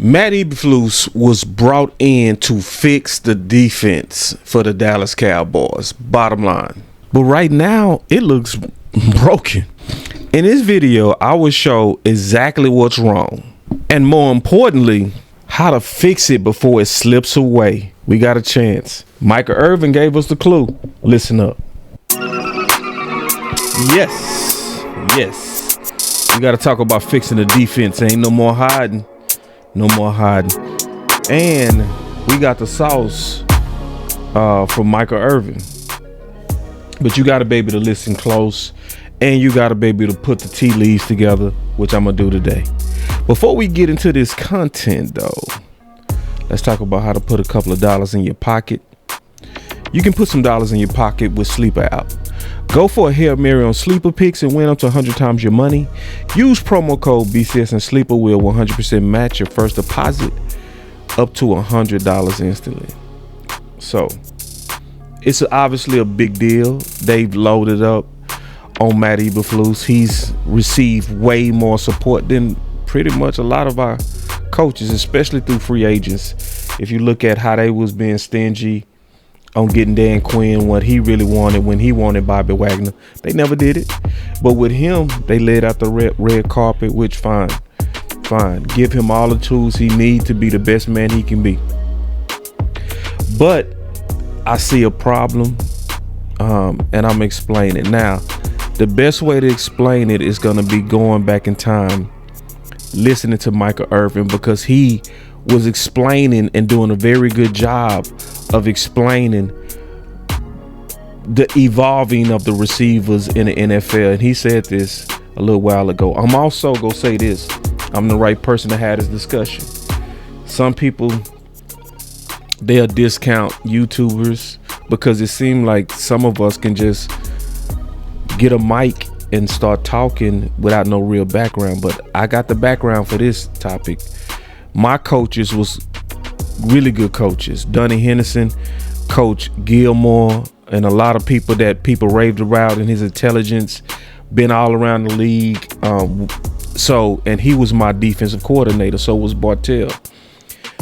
Matt Eberflus was brought in to fix the defense for the Dallas Cowboys, bottom line. But right now, it looks broken. In this video, I will show exactly what's wrong. And more importantly, how to fix it before it slips away. We got a chance. Michael Irvin gave us the clue. Listen up. Yes. We got to talk about fixing the defense. Ain't no more hiding. No more hiding. And we got the sauce from Michael Irvin. But you got to be able to listen close. And you got to be able to put the tea leaves together, which I'm going to do today. Before we get into this content, though, let's talk about how to put a couple of dollars in your pocket. You can put some dollars in your pocket with Sleeper app. Go for a Hail Mary on Sleeper picks and win up to 100 times your money. Use promo code BCS and Sleeper will 100% match your first deposit up to $100 instantly. So it's obviously a big deal. They've loaded up on Matt Eberflus. He's received way more support than pretty much a lot of our coaches, especially through free agents. If you look at how they was being stingy on getting Dan Quinn what he really wanted when he wanted Bobby Wagner, they never did it. But with him, they laid out the red carpet, which fine. Give him all the tools he needs to be the best man he can be. But I see a problem, and I'm explaining now. The best way to explain it is going to be going back in time, listening to Michael Irvin, because he was explaining and doing a very good job of explaining the evolving of the receivers in the NFL. And he said this a little while ago. I'm also going to say this. I'm the right person to have this discussion. Some people, they'll discount YouTubers because it seems like some of us can just get a mic and start talking without no real background. But I got the background for this topic. My coaches was really good coaches. Donnie Henderson, Coach Gilmore, and a lot of people that people raved about in his intelligence, been all around the league. And he was my defensive coordinator, so was Bartell.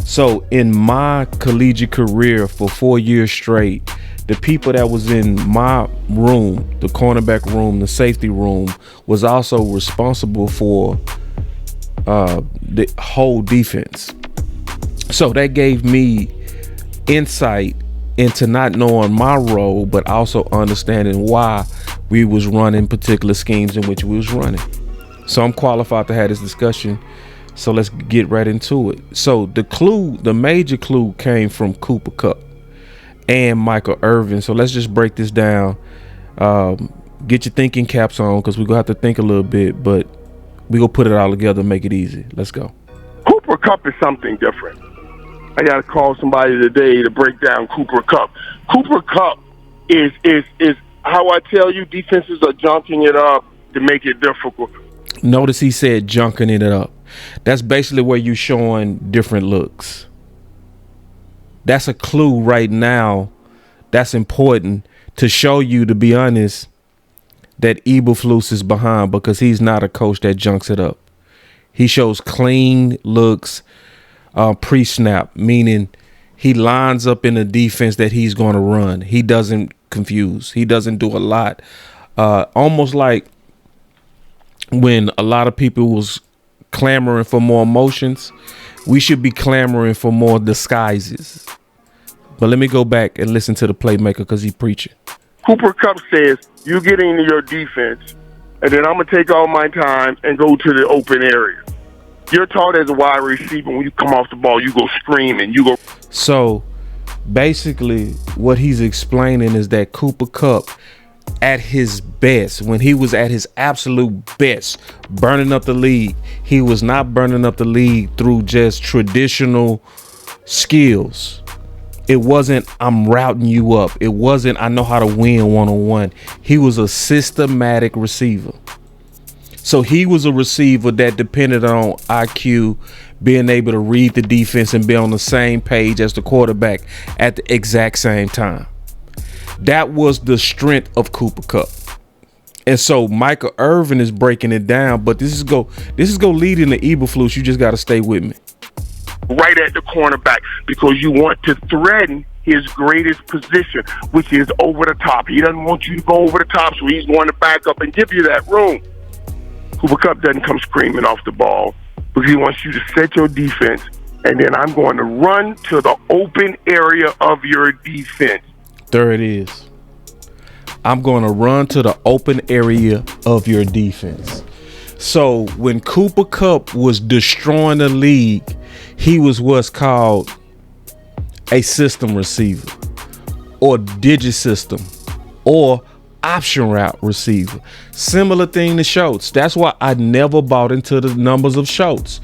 So in my collegiate career for 4 years straight, the people that was in my room, the cornerback room, the safety room, was also responsible for the whole defense. So that gave me insight into not knowing my role, but also understanding why we was running particular schemes in which we was running. So I'm qualified to have this discussion. So let's get right into it. So the major clue came from Kupp and Michael Irvin. So let's just break this down. Get your thinking caps on, because we're going to have to think a little bit, but we're going to put it all together and make it easy. Let's go. Kupp is something different. I got to call somebody today to break down Kupp. Kupp is how I tell you defenses are junking it up to make it difficult. Notice he said junking it up. That's basically where you're showing different looks. That's a clue right now. That's important to show you, to be honest, that Eberflus is behind, because he's not a coach that junks it up. He shows clean looks pre-snap, meaning he lines up in the defense that he's going to run. He doesn't confuse. He doesn't do a lot. Almost like when a lot of people was clamoring for more emotions, we should be clamoring for more disguises. But let me go back and listen to the playmaker, because he's preaching. Kupp says, you get into your defense, and then I'm going to take all my time and go to the open area. You're taught as a wide receiver, when you come off the ball, you go screaming. You go. So basically what he's explaining is that Kupp at his best, when he was at his absolute best, burning up the league, he was not burning up the league through just traditional skills. It wasn't, I'm routing you up. It wasn't, I know how to win one-on-one. He was a systematic receiver. So he was a receiver that depended on IQ, being able to read the defense and be on the same page as the quarterback at the exact same time. That was the strength of Kupp. And so Michael Irvin is breaking it down, but this is go lead into Eberflus. You just got to stay with me. right at the cornerback because you want to threaten his greatest position, which is over the top. He doesn't want you to go over the top, so he's going to back up and give you that room. Cooper Kupp doesn't come screaming off the ball because he wants you to set your defense, and then I'm going to run to the open area of your defense. There it is. I'm going to run to the open area of your defense. So when Cooper Kupp was destroying the league, he was what's called a system receiver or digit system or option route receiver. Similar thing to Schultz. That's why I never bought into the numbers of Schultz.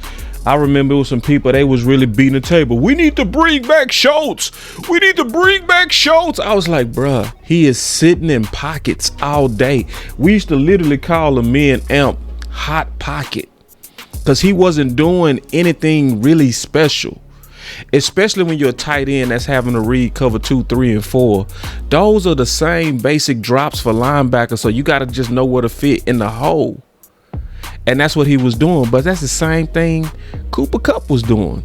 I remember with some people, they was really beating the table. We need to bring back Schultz. We need to bring back Schultz. I was like, bruh, he is sitting in pockets all day. We used to literally call him me and Amp hot pocket because he wasn't doing anything really special. Especially when you're a tight end that's having to read cover 2, 3, and 4. Those are the same basic drops for linebackers, so you got to just know where to fit in the hole. And that's what he was doing. But that's the same thing Cooper Kupp was doing.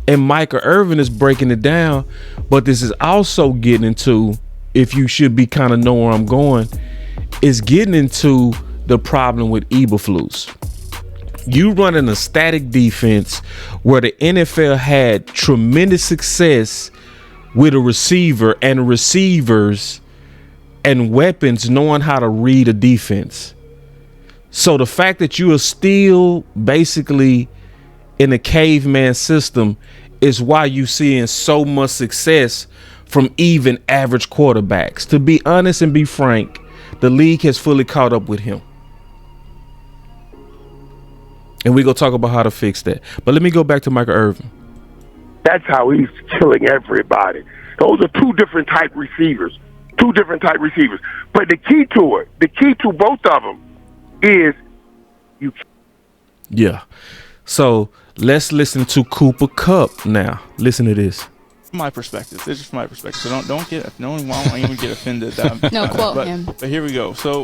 And Michael Irvin is breaking it down. But this is also getting into, if you should be kind of know where I'm going, is getting into the problem with Eberflus. You running a static defense where the NFL had tremendous success with a receiver and receivers and weapons knowing how to read a defense. So the fact that you are still basically in a caveman system is why you seeing so much success from even average quarterbacks. To be honest and be frank, the league has fully caught up with him. And we're going to talk about how to fix that. But let me go back to Michael Irvin. That's how he's killing everybody. Those are two different type receivers. But the key to both of them is you. Yeah. So let's listen to Cooper Kupp now. Listen to this. My perspective. This is from my perspective. So don't get, no one won't even get offended. No, quote him. But here we go. So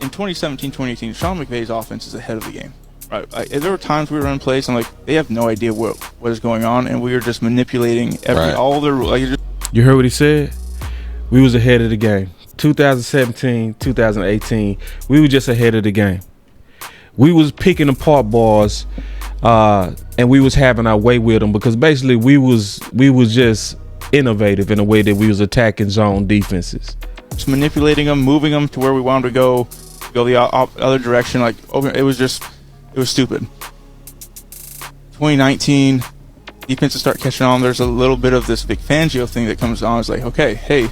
in 2017, 2018, Sean McVay's offense is ahead of the game. Right. There were times we were running plays, and they have no idea what is going on, and we were just manipulating all their rules. You heard what he said? We was ahead of the game. 2017, 2018, we were just ahead of the game. We was picking apart balls, and we was having our way with them because basically we was just innovative in a way that we was attacking zone defenses. Just manipulating them, moving them to where we wanted to go the other direction. It was stupid. 2019, defenses start catching on. There's a little bit of this Vic Fangio thing that comes on. It's like, okay, hey,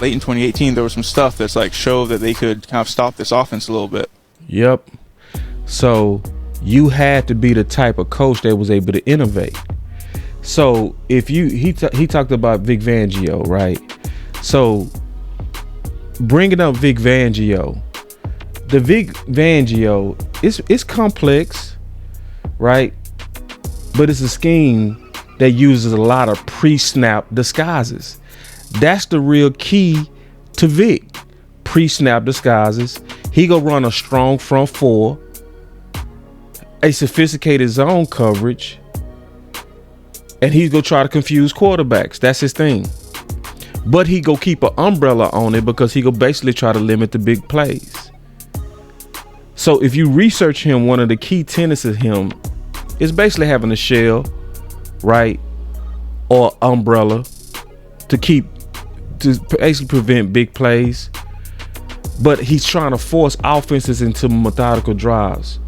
late in 2018, there was some stuff that's showed that they could kind of stop this offense a little bit. Yep. So you had to be the type of coach that was able to innovate. So if he talked about Vic Fangio, right? So bringing up Vic Fangio, the Vic Fangio, it's complex, right? But it's a scheme that uses a lot of pre-snap disguises. That's the real key to Vic. Pre-snap disguises. He gonna run a strong front four, a sophisticated zone coverage, and he's gonna try to confuse quarterbacks. That's his thing. But he go keep an umbrella on it because he go basically try to limit the big plays. So if you research him, one of the key tenets of him is basically having a shell, right, or umbrella to basically prevent big plays. But he's trying to force offenses into methodical drives.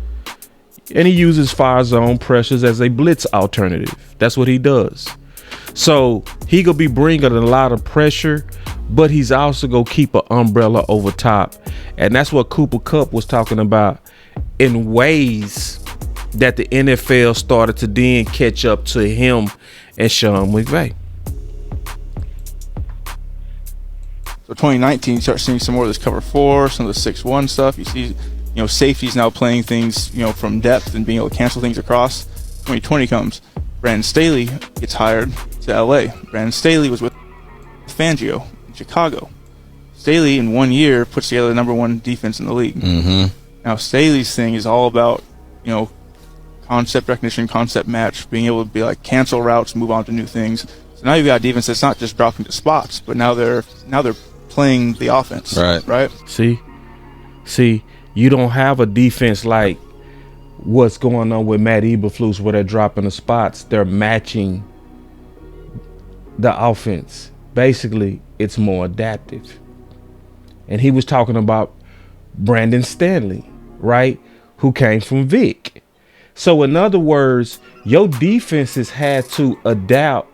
And he uses fire zone pressures as a blitz alternative. That's what he does. So he gonna be bringing a lot of pressure, but he's also gonna keep an umbrella over top. And that's what Cooper Kupp was talking about in ways that the NFL started to then catch up to him and Sean McVay. So 2019, you start seeing some more of this cover 4, some of the 6-1 stuff. You see, safeties now playing things, from depth and being able to cancel things across. 2020 comes. Brandon Staley gets hired to LA. Brandon Staley was with Fangio in Chicago. Staley in 1 year puts together the #1 defense in the league. Mm-hmm. Now Staley's thing is all about, concept recognition, concept match, being able to be like cancel routes, move on to new things. So now you've got a defense that's not just dropping to spots, but now they're playing the offense. Right. See, you don't have a defense like what's going on with Matt Eberflus where they're dropping the spots. They're matching the offense. Basically, it's more adaptive. And he was talking about Brandon Stanley, right? Who came from Vic. So in other words, your defenses had to adapt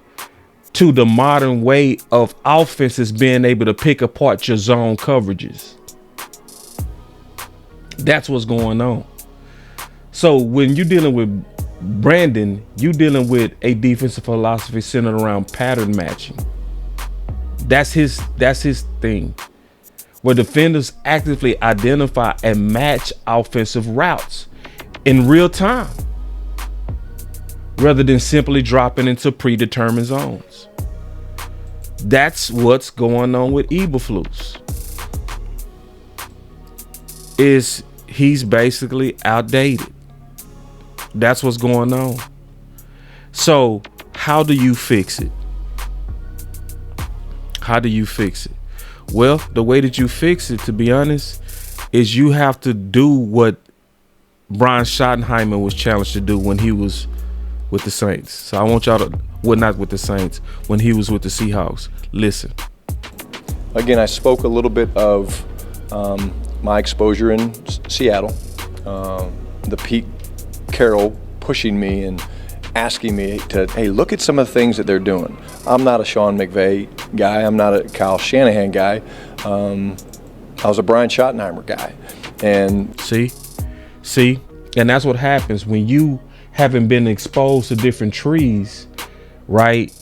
to the modern way of offenses being able to pick apart your zone coverages. That's what's going on. So when you're dealing with Brandon, you're dealing with a defensive philosophy centered around pattern matching. That's his thing, where defenders actively identify and match offensive routes in real time rather than simply dropping into predetermined zones. That's what's going on with Eberflus. He's basically outdated. That's what's going on. So how do you fix it? How do you fix it? Well, the way that you fix it, to be honest, is you have to do what Brian Schottenheimer was challenged to do when he was with the Saints. So I want y'all to, well, not with the Saints, when he was with the Seahawks. Listen. Again, I spoke a little bit of my exposure in Seattle, the Pete Carroll pushing me and asking me to, hey, look at some of the things that they're doing. I'm not a Sean McVay guy. I'm not a Kyle Shanahan guy. I was a Brian Schottenheimer guy. And see, and that's what happens when you haven't been exposed to different trees, right?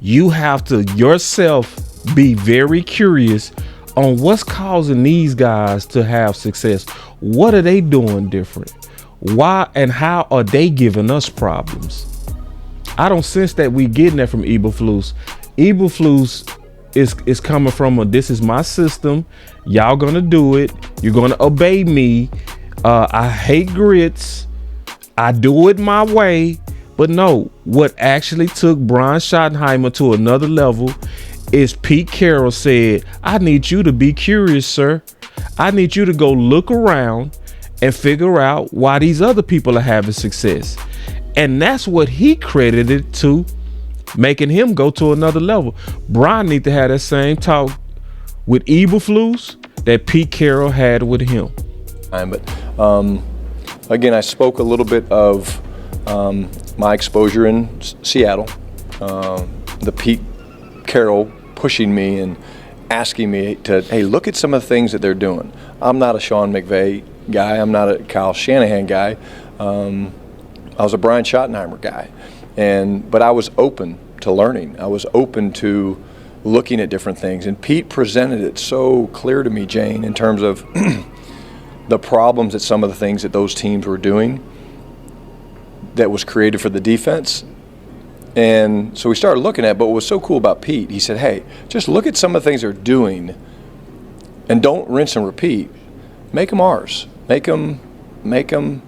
You have to yourself be very curious on what's causing these guys to have success. What are they doing different? Why and how are they giving us problems? I don't sense that we getting that from Eberflus. Eberflus is coming from a, this is my system. Y'all gonna do it. You're gonna obey me. I hate grits. I do it my way. But no, what actually took Brian Schottenheimer to another level is Pete Carroll said, I need you to be curious, sir. I need you to go look around and figure out why these other people are having success. And that's what he credited to making him go to another level. Brian need to have that same talk with Eberflus that Pete Carroll had with him. But again, I spoke a little bit of my exposure in Seattle, the Pete Carroll pushing me and asking me to, hey, look at some of the things that they're doing. I'm not a Sean McVay guy. I'm not a Kyle Shanahan guy. I was a Brian Schottenheimer guy. But I was open to learning. I was open to looking at different things. And Pete presented it so clear to me, Jane, in terms of the problems that some of the things that those teams were doing that was created for the defense. And so we started looking at it, but what was so cool about Pete, he said, hey, just look at some of the things they're doing and don't rinse and repeat. Make them ours. Make them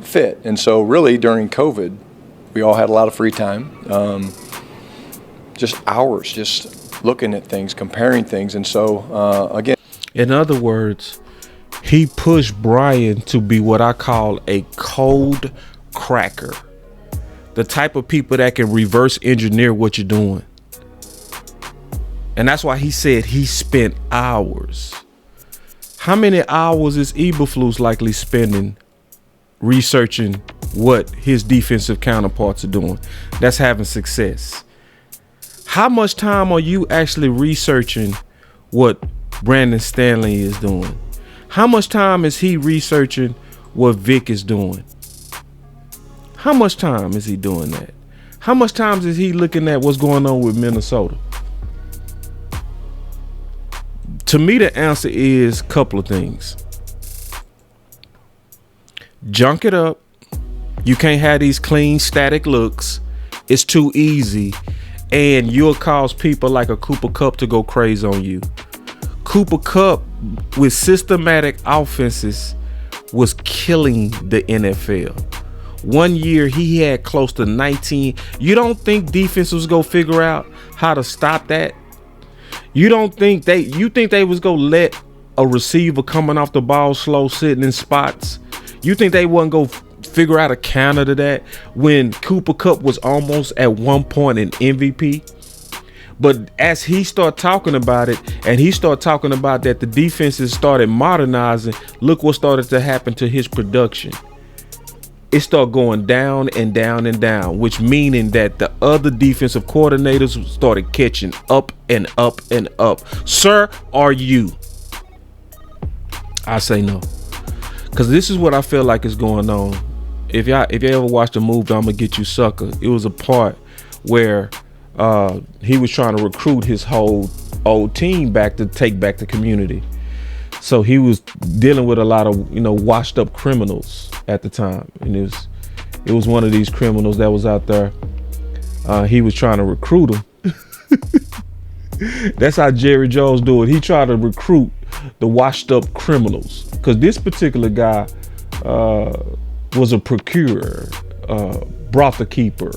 fit. And so really during COVID, we all had a lot of free time, just hours, just looking at things, comparing things. And so, again. In other words, he pushed Brian to be what I call a code cracker. The type of people that can reverse engineer what you're doing. And that's why he said he spent hours. How many hours is Eberflus likely spending researching what his defensive counterparts are doing that's having success? How much time are you actually researching what Brandon Stanley is doing? How much time is he researching what Vic is doing? How much time is he doing that? How much time is he looking at what's going on with Minnesota? To me, the answer is a couple of things. Junk it up. You can't have these clean, static looks. It's too easy. And you'll cause people like a Cooper Kupp to go crazy on you. Cooper Kupp with systematic offenses was killing the NFL. One year he had close to 19. You don't think defense was gonna figure out how to stop that? You think they was gonna let a receiver coming off the ball slow sitting in spots? You think they wasn't gonna figure out a counter to that when Cooper Kupp was almost at one point an MVP? But as he started talking about it, and he started talking about that the defenses started modernizing, look what started to happen to his production. It started going down and down and down, which meaning that the other defensive coordinators started catching up and up and up. Sir, are you? I say no. Because this is what I feel like is going on. If you ever watched the movie I'm Gonna Get You Sucker, it was a part where he was trying to recruit his whole old team back to take back the community. So he was dealing with a lot of, washed up criminals at the time. And it was one of these criminals that was out there. He was trying to recruit them. That's how Jerry Jones do it. He tried to recruit the washed up criminals. Because this particular guy was a procurer, brothel keeper.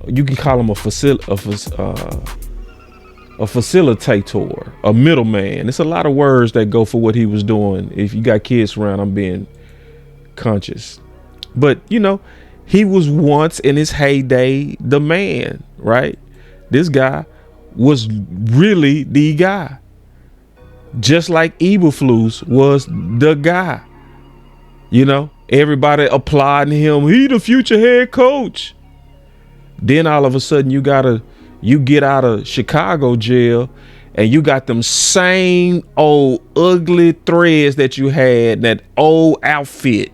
You can call him a facilitator, a middleman. It's a lot of words that go for what he was doing. If you got kids around, I'm being conscious. But, he was once in his heyday the man, right? This guy was really the guy. Just like Eberflus was the guy. Everybody applauding him. He the future head coach. Then all of a sudden you get out of Chicago jail and you got them same old ugly threads that you had, that old outfit,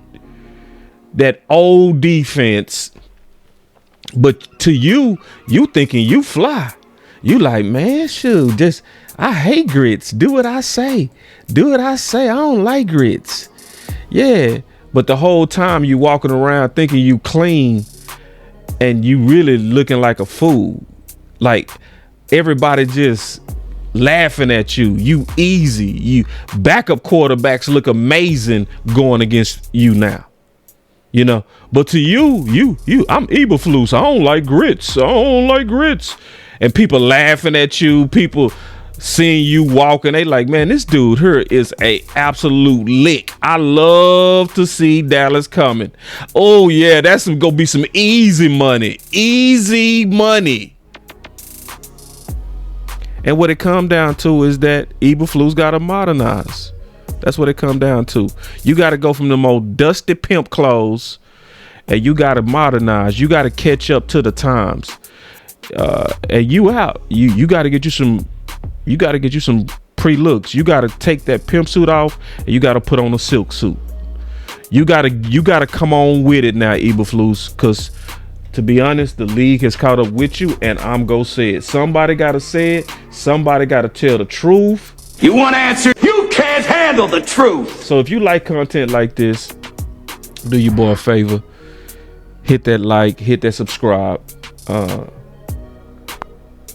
that old defense. But to you thinking you fly. You like, man, shoot, I hate grits. Do what I say. I don't like grits. Yeah. But the whole time you walking around thinking you clean and you really looking like a fool. Like everybody just laughing at you. You easy. You backup quarterbacks look amazing going against you now. But to you, I'm Eberflus. I don't like grits. And people laughing at you, people seeing you walking, they like, man, this dude here is a absolute lick. I love to see Dallas coming. Oh yeah, that's gonna be some easy money. And what it come down to is that Eberflus gotta modernize. That's what it come down to. You gotta go from the old dusty pimp clothes, and you gotta modernize. You gotta catch up to the times. And you out. You gotta get you some. You got to get you some pre-looks. You got to take that pimp suit off and you got to put on a silk suit. You got to come on with it now, Eberflus, because to be honest, the league has caught up with you, and I'm going to say it. Somebody got to say it. Somebody got to tell the truth. You want to answer? You can't handle the truth. So if you like content like this, do your boy a favor. Hit that like, hit that subscribe.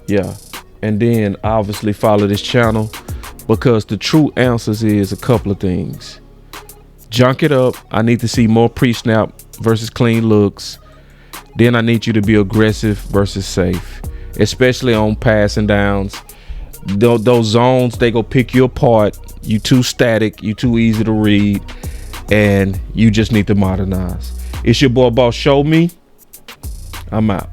Yeah. And then obviously follow this channel, because the true answers is a couple of things. Junk it up. I need to see more pre-snap versus clean looks. Then I need you to be aggressive versus safe, especially on passing downs. Those zones, they go pick you apart. You too static. You too easy to read. And you just need to modernize. It's your boy Boss Show Me. I'm out.